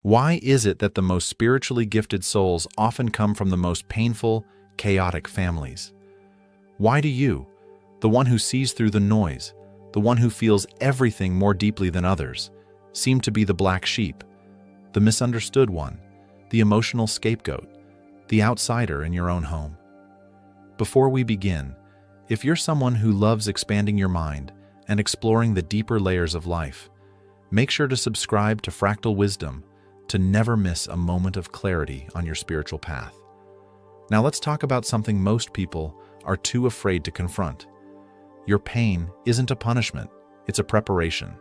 Why is it that the most spiritually gifted souls often come from the most painful, chaotic families? Why do you, the one who sees through the noise, the one who feels everything more deeply than others, seem to be the black sheep, the misunderstood one, the emotional scapegoat, the outsider in your own home? Before we begin, if you're someone who loves expanding your mind and exploring the deeper layers of life, make sure to subscribe to Fractal Wisdom to never miss a moment of clarity on your spiritual path. Now let's talk about something most people are too afraid to confront. Your pain isn't a punishment, it's a preparation.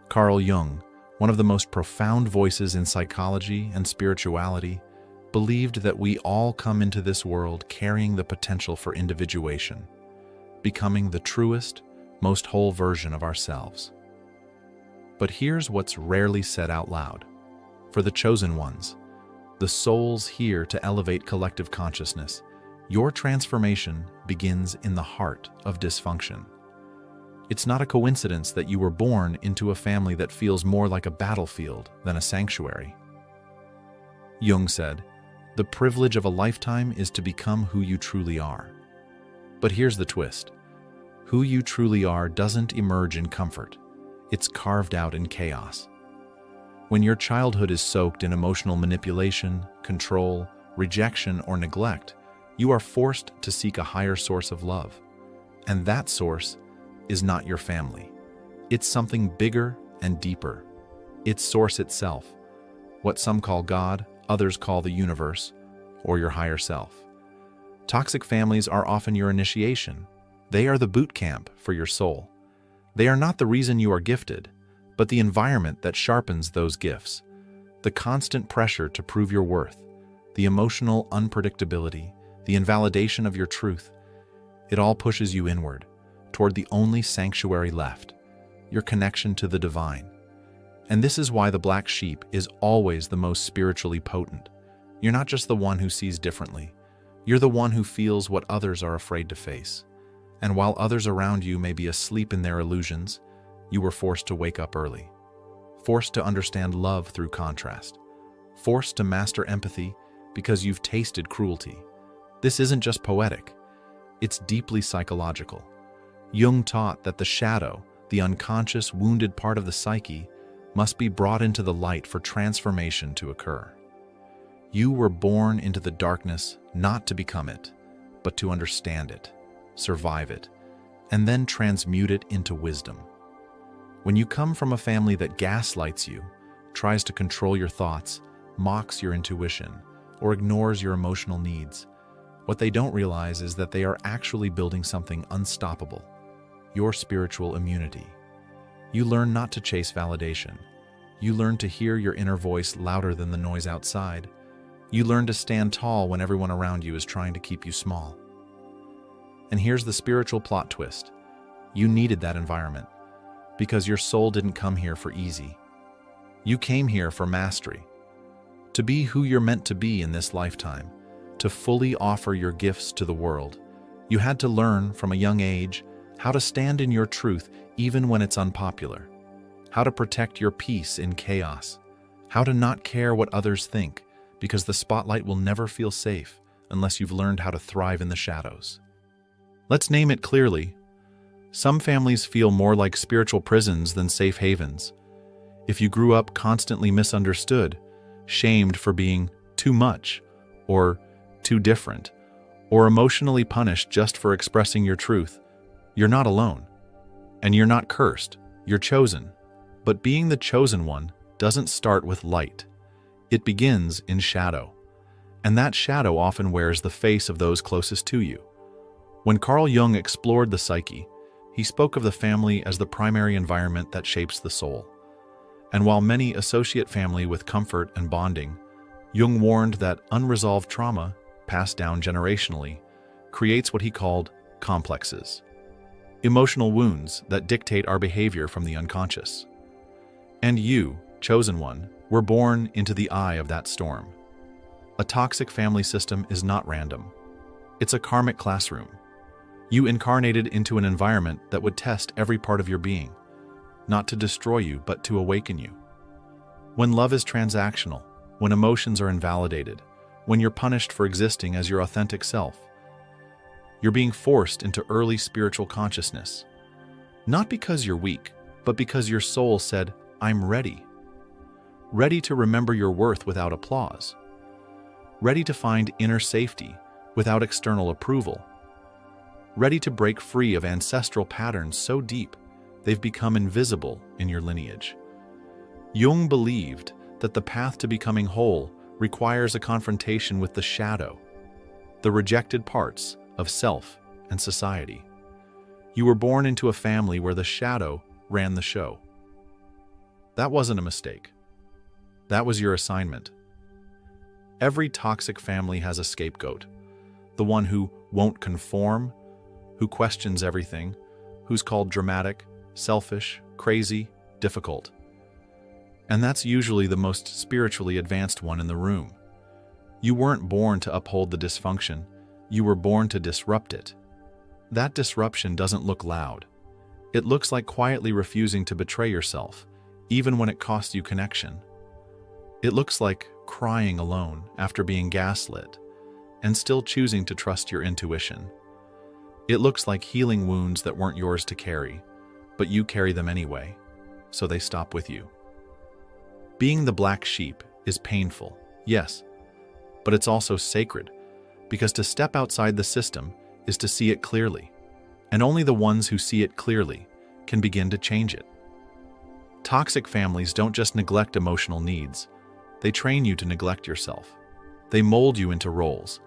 Carl Jung, one of the most profound voices in psychology and spirituality, believed that we all come into this world carrying the potential for individuation, becoming the truest, most whole version of ourselves. But here's what's rarely said out loud. For the chosen ones, the souls here to elevate collective consciousness, your transformation begins in the heart of dysfunction. It's not a coincidence that you were born into a family that feels more like a battlefield than a sanctuary. Jung said, "The privilege of a lifetime is to become who you truly are." But here's the twist. Who you truly are doesn't emerge in comfort. It's carved out in chaos. When your childhood is soaked in emotional manipulation, control, rejection, or neglect, you are forced to seek a higher source of love. And that source is not your family. It's something bigger and deeper. It's source itself, what some call God, others call the universe, or your higher self. Toxic families are often your initiation. They are the boot camp for your soul. They are not the reason you are gifted, but the environment that sharpens those gifts. The constant pressure to prove your worth, the emotional unpredictability, the invalidation of your truth, it all pushes you inward, toward the only sanctuary left, your connection to the divine. And this is why the black sheep is always the most spiritually potent. You're not just the one who sees differently. You're the one who feels what others are afraid to face. And while others around you may be asleep in their illusions, you were forced to wake up early, forced to understand love through contrast, forced to master empathy because you've tasted cruelty. This isn't just poetic, it's deeply psychological. Jung taught that the shadow, the unconscious, wounded part of the psyche, must be brought into the light for transformation to occur. You were born into the darkness not to become it, but to understand it, survive it, and then transmute it into wisdom. When you come from a family that gaslights you, tries to control your thoughts, mocks your intuition, or ignores your emotional needs, what they don't realize is that they are actually building something unstoppable, your spiritual immunity. You learn not to chase validation. You learn to hear your inner voice louder than the noise outside. You learn to stand tall when everyone around you is trying to keep you small. And here's the spiritual plot twist. You needed that environment, because your soul didn't come here for easy. You came here for mastery, to be who you're meant to be in this lifetime, to fully offer your gifts to the world. You had to learn from a young age how to stand in your truth even when it's unpopular, how to protect your peace in chaos, how to not care what others think, because the spotlight will never feel safe unless you've learned how to thrive in the shadows. Let's name it clearly. Some families feel more like spiritual prisons than safe havens. If you grew up constantly misunderstood, shamed for being too much, or too different, or emotionally punished just for expressing your truth, you're not alone. And you're not cursed, you're chosen. But being the chosen one doesn't start with light. It begins in shadow. And that shadow often wears the face of those closest to you. When Carl Jung explored the psyche, he spoke of the family as the primary environment that shapes the soul. And while many associate family with comfort and bonding, Jung warned that unresolved trauma, passed down generationally, creates what he called complexes, emotional wounds that dictate our behavior from the unconscious. And you, chosen one, were born into the eye of that storm. A toxic family system is not random. It's a karmic classroom. You incarnated into an environment that would test every part of your being, not to destroy you, but to awaken you. When love is transactional, when emotions are invalidated, when you're punished for existing as your authentic self, you're being forced into early spiritual consciousness. Not because you're weak, but because your soul said, "I'm ready." Ready to remember your worth without applause. Ready to find inner safety without external approval. Ready to break free of ancestral patterns so deep they've become invisible in your lineage. Jung believed that the path to becoming whole requires a confrontation with the shadow, the rejected parts of self and society. You were born into a family where the shadow ran the show. That wasn't a mistake. That was your assignment. Every toxic family has a scapegoat, the one who won't conform, who questions everything, who's called dramatic, selfish, crazy, difficult. And that's usually the most spiritually advanced one in the room. You weren't born to uphold the dysfunction, you were born to disrupt it. That disruption doesn't look loud. It looks like quietly refusing to betray yourself, even when it costs you connection. It looks like crying alone after being gaslit, and still choosing to trust your intuition. It looks like healing wounds that weren't yours to carry, but you carry them anyway, so they stop with you. Being the black sheep is painful, yes, but it's also sacred, because to step outside the system is to see it clearly, and only the ones who see it clearly can begin to change it. Toxic families don't just neglect emotional needs, they train you to neglect yourself. They mold you into roles,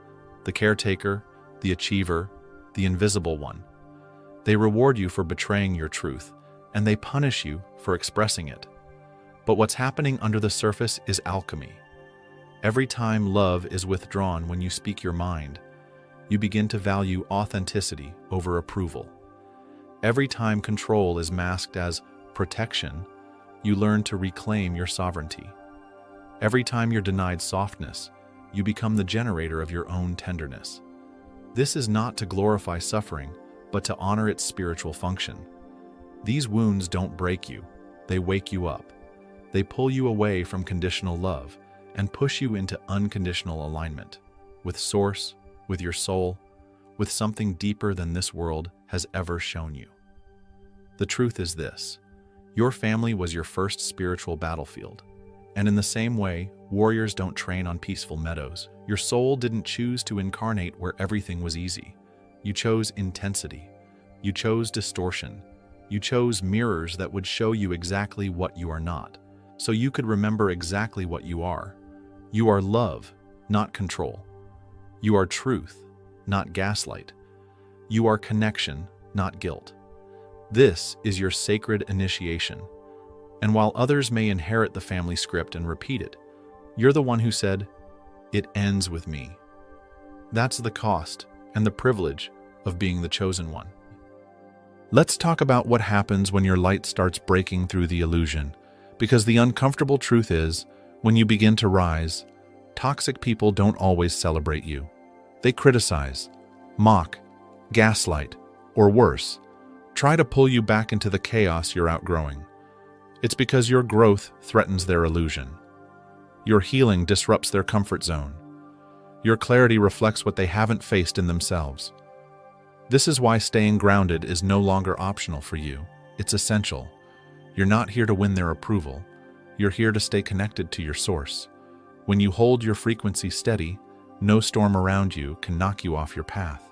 the caretaker, the achiever, the invisible one. They reward you for betraying your truth, and they punish you for expressing it. But what's happening under the surface is alchemy. Every time love is withdrawn when you speak your mind, you begin to value authenticity over approval. Every time control is masked as protection, you learn to reclaim your sovereignty. Every time you're denied softness, you become the generator of your own tenderness. This is not to glorify suffering, but to honor its spiritual function. These wounds don't break you, they wake you up. They pull you away from conditional love and push you into unconditional alignment with Source, with your soul, with something deeper than this world has ever shown you. The truth is this: your family was your first spiritual battlefield. And in the same way, warriors don't train on peaceful meadows. Your soul didn't choose to incarnate where everything was easy. You chose intensity. You chose distortion. You chose mirrors that would show you exactly what you are not, so you could remember exactly what you are. You are love, not control. You are truth, not gaslight. You are connection, not guilt. This is your sacred initiation. And while others may inherit the family script and repeat it, you're the one who said, "It ends with me." That's the cost and the privilege of being the chosen one. Let's talk about what happens when your light starts breaking through the illusion, because the uncomfortable truth is, when you begin to rise, toxic people don't always celebrate you. They criticize, mock, gaslight, or worse, try to pull you back into the chaos you're outgrowing. It's because your growth threatens their illusion. Your healing disrupts their comfort zone. Your clarity reflects what they haven't faced in themselves. This is why staying grounded is no longer optional for you. It's essential. You're not here to win their approval. You're here to stay connected to your source. When you hold your frequency steady, no storm around you can knock you off your path.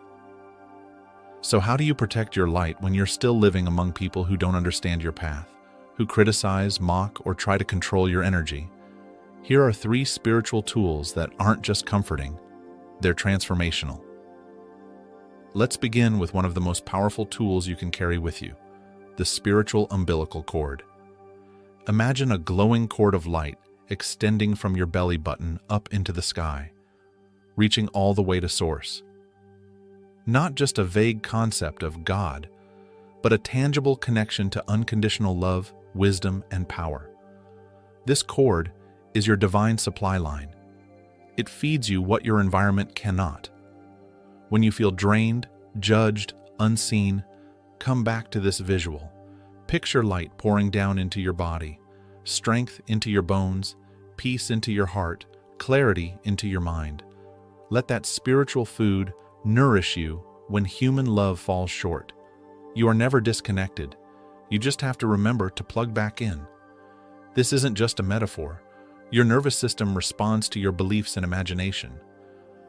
So how do you protect your light when you're still living among people who don't understand your path, who criticize, mock, or try to control your energy? Here are 3 spiritual tools that aren't just comforting, they're transformational. Let's begin with one of the most powerful tools you can carry with you, the spiritual umbilical cord. Imagine a glowing cord of light extending from your belly button up into the sky, reaching all the way to Source. Not just a vague concept of God, but a tangible connection to unconditional love, wisdom, and power. This cord is your divine supply line. It feeds you what your environment cannot. When you feel drained, judged, unseen, come back to this visual. Picture light pouring down into your body, strength into your bones, peace into your heart, clarity into your mind. Let that spiritual food nourish you when human love falls short. You are never disconnected. You just have to remember to plug back in. This isn't just a metaphor. Your nervous system responds to your beliefs and imagination.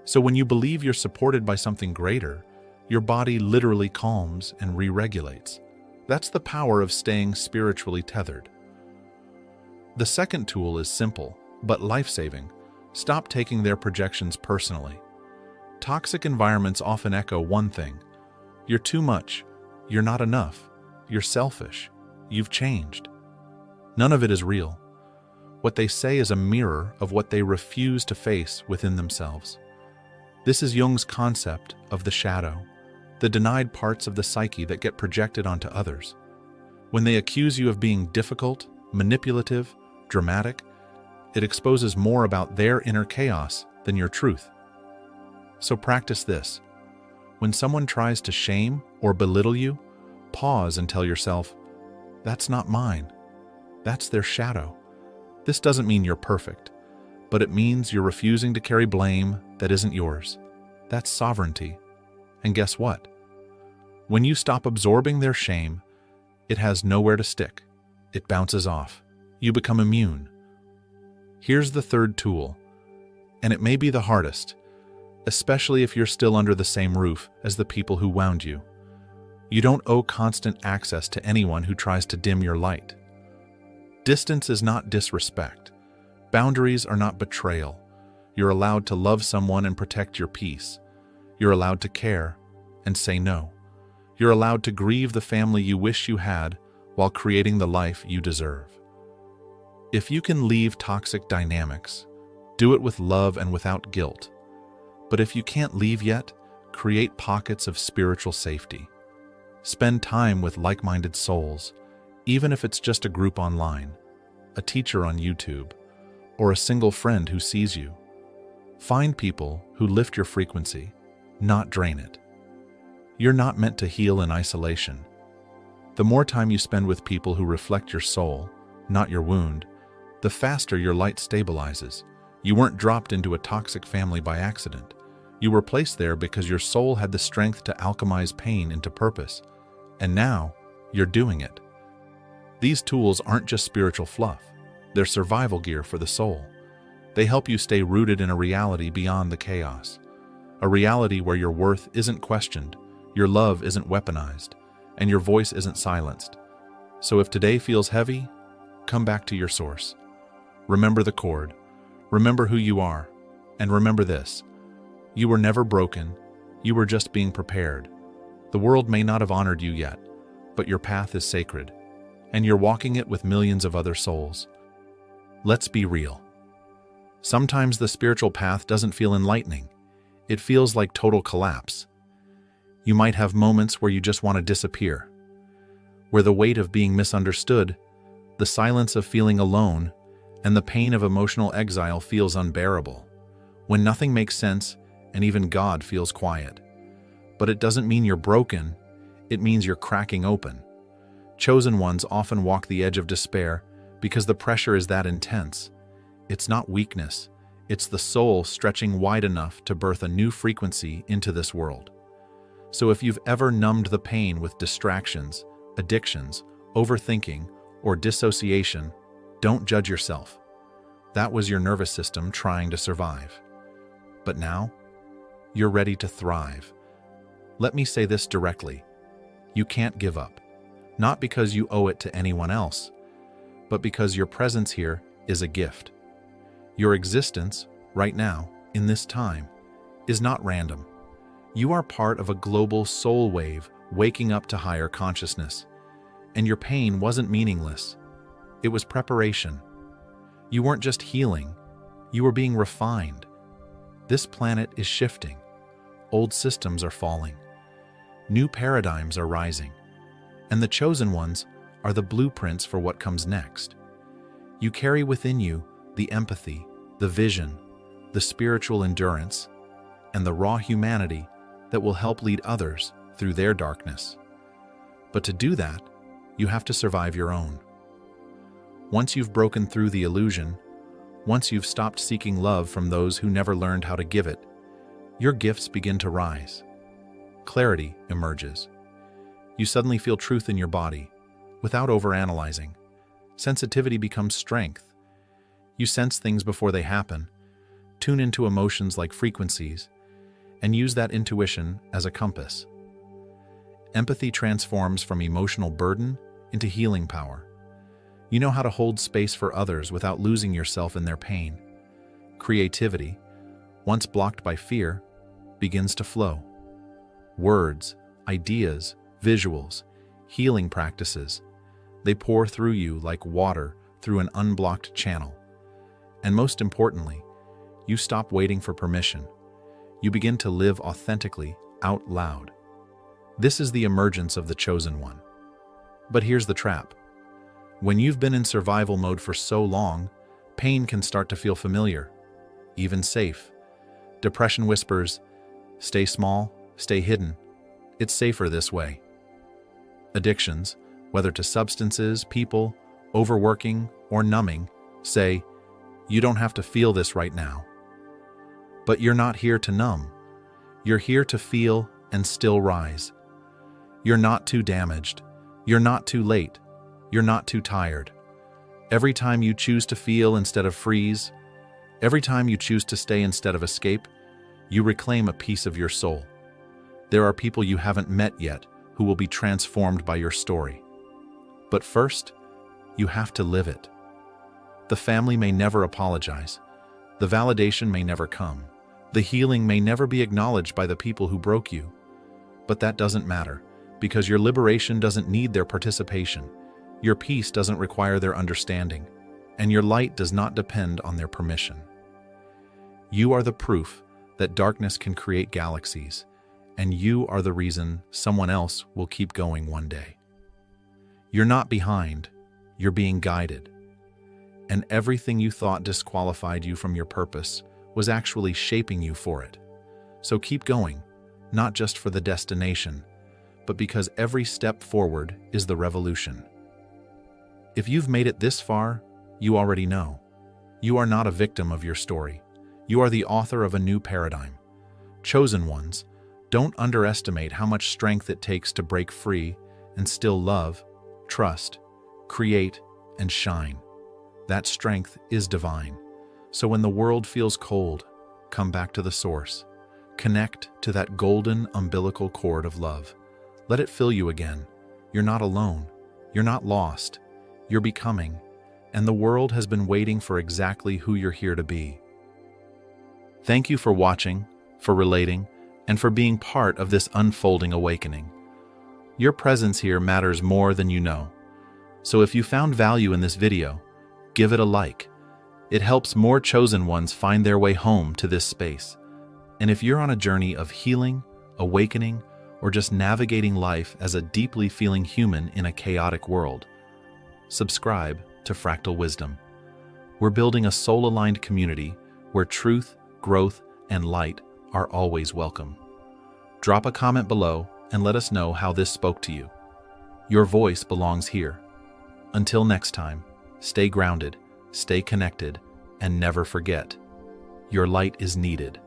So when you believe you're supported by something greater, your body literally calms and re-regulates. That's the power of staying spiritually tethered. The second tool is simple, but life-saving. Stop taking their projections personally. Toxic environments often echo one thing: you're too much, you're not enough, you're selfish, you've changed. None of it is real. What they say is a mirror of what they refuse to face within themselves. This is Jung's concept of the shadow, the denied parts of the psyche that get projected onto others. When they accuse you of being difficult, manipulative, dramatic, it exposes more about their inner chaos than your truth. So practice this. When someone tries to shame or belittle you, pause and tell yourself, "That's not mine. That's their shadow." This doesn't mean you're perfect, but it means you're refusing to carry blame that isn't yours. That's sovereignty. And guess what? When you stop absorbing their shame, it has nowhere to stick. It bounces off. You become immune. Here's the third tool, and it may be the hardest, especially if you're still under the same roof as the people who wound you. You don't owe constant access to anyone who tries to dim your light. Distance is not disrespect. Boundaries are not betrayal. You're allowed to love someone and protect your peace. You're allowed to care and say no. You're allowed to grieve the family you wish you had while creating the life you deserve. If you can leave toxic dynamics, do it with love and without guilt. But if you can't leave yet, create pockets of spiritual safety. Spend time with like-minded souls, even if it's just a group online, a teacher on YouTube, or a single friend who sees you. Find people who lift your frequency, not drain it. You're not meant to heal in isolation. The more time you spend with people who reflect your soul, not your wound, the faster your light stabilizes. You weren't dropped into a toxic family by accident. You were placed there because your soul had the strength to alchemize pain into purpose. And now, you're doing it. These tools aren't just spiritual fluff. They're survival gear for the soul. They help you stay rooted in a reality beyond the chaos. A reality where your worth isn't questioned, your love isn't weaponized, and your voice isn't silenced. So if today feels heavy, come back to your source. Remember the cord. Remember who you are. And remember this: you were never broken. You were just being prepared. The world may not have honored you yet, but your path is sacred, and you're walking it with millions of other souls. Let's be real. Sometimes the spiritual path doesn't feel enlightening. It feels like total collapse. You might have moments where you just want to disappear, where the weight of being misunderstood, the silence of feeling alone, and the pain of emotional exile feels unbearable, when nothing makes sense and even God feels quiet. But it doesn't mean you're broken, it means you're cracking open. Chosen ones often walk the edge of despair because the pressure is that intense. It's not weakness, it's the soul stretching wide enough to birth a new frequency into this world. So if you've ever numbed the pain with distractions, addictions, overthinking, or dissociation, don't judge yourself. That was your nervous system trying to survive. But now, you're ready to thrive. Let me say this directly: you can't give up. Not because you owe it to anyone else, but because your presence here is a gift. Your existence, right now, in this time, is not random. You are part of a global soul wave waking up to higher consciousness. And your pain wasn't meaningless. It was preparation. You weren't just healing, you were being refined. This planet is shifting. Old systems are falling. New paradigms are rising. And the chosen ones are the blueprints for what comes next. You carry within you the empathy, the vision, the spiritual endurance, and the raw humanity that will help lead others through their darkness. But to do that, you have to survive your own. Once you've broken through the illusion, once you've stopped seeking love from those who never learned how to give it, your gifts begin to rise. Clarity emerges. You suddenly feel truth in your body, without overanalyzing. Sensitivity becomes strength. You sense things before they happen, tune into emotions like frequencies, and use that intuition as a compass. Empathy transforms from emotional burden into healing power. You know how to hold space for others without losing yourself in their pain. Creativity, once blocked by fear, begins to flow. Words, ideas, visuals, healing practices, they pour through you like water through an unblocked channel. And most importantly, you stop waiting for permission. You begin to live authentically, out loud. This is the emergence of the chosen one. But here's the trap. When you've been in survival mode for so long, pain can start to feel familiar, even safe. Depression whispers, stay small, stay hidden. It's safer this way. Addictions, whether to substances, people, overworking, or numbing, say, you don't have to feel this right now. But you're not here to numb. You're here to feel and still rise. You're not too damaged. You're not too late. You're not too tired. Every time you choose to feel instead of freeze, every time you choose to stay instead of escape, you reclaim a piece of your soul. There are people you haven't met yet who will be transformed by your story. But first, you have to live it. The family may never apologize. The validation may never come. The healing may never be acknowledged by the people who broke you. But that doesn't matter, because your liberation doesn't need their participation. Your peace doesn't require their understanding, and your light does not depend on their permission. You are the proof that darkness can create galaxies, and you are the reason someone else will keep going one day. You're not behind, you're being guided. And everything you thought disqualified you from your purpose was actually shaping you for it. So keep going, not just for the destination, but because every step forward is the revolution. If you've made it this far, you already know. You are not a victim of your story. You are the author of a new paradigm. Chosen ones, don't underestimate how much strength it takes to break free and still love, trust, create, and shine. That strength is divine. So when the world feels cold, come back to the source. Connect to that golden umbilical cord of love. Let it fill you again. You're not alone. You're not lost. You're becoming. And the world has been waiting for exactly who you're here to be. Thank you for watching, for relating, and for being part of this unfolding awakening. Your presence here matters more than you know. So if you found value in this video, give it a like. It helps more chosen ones find their way home to this space. And if you're on a journey of healing, awakening, or just navigating life as a deeply feeling human in a chaotic world, subscribe to Fractal Wisdom. We're building a soul-aligned community where truth, growth, and light are always welcome. Drop a comment below and let us know how this spoke to you. Your voice belongs here. Until next time, stay grounded, stay connected, and never forget, your light is needed.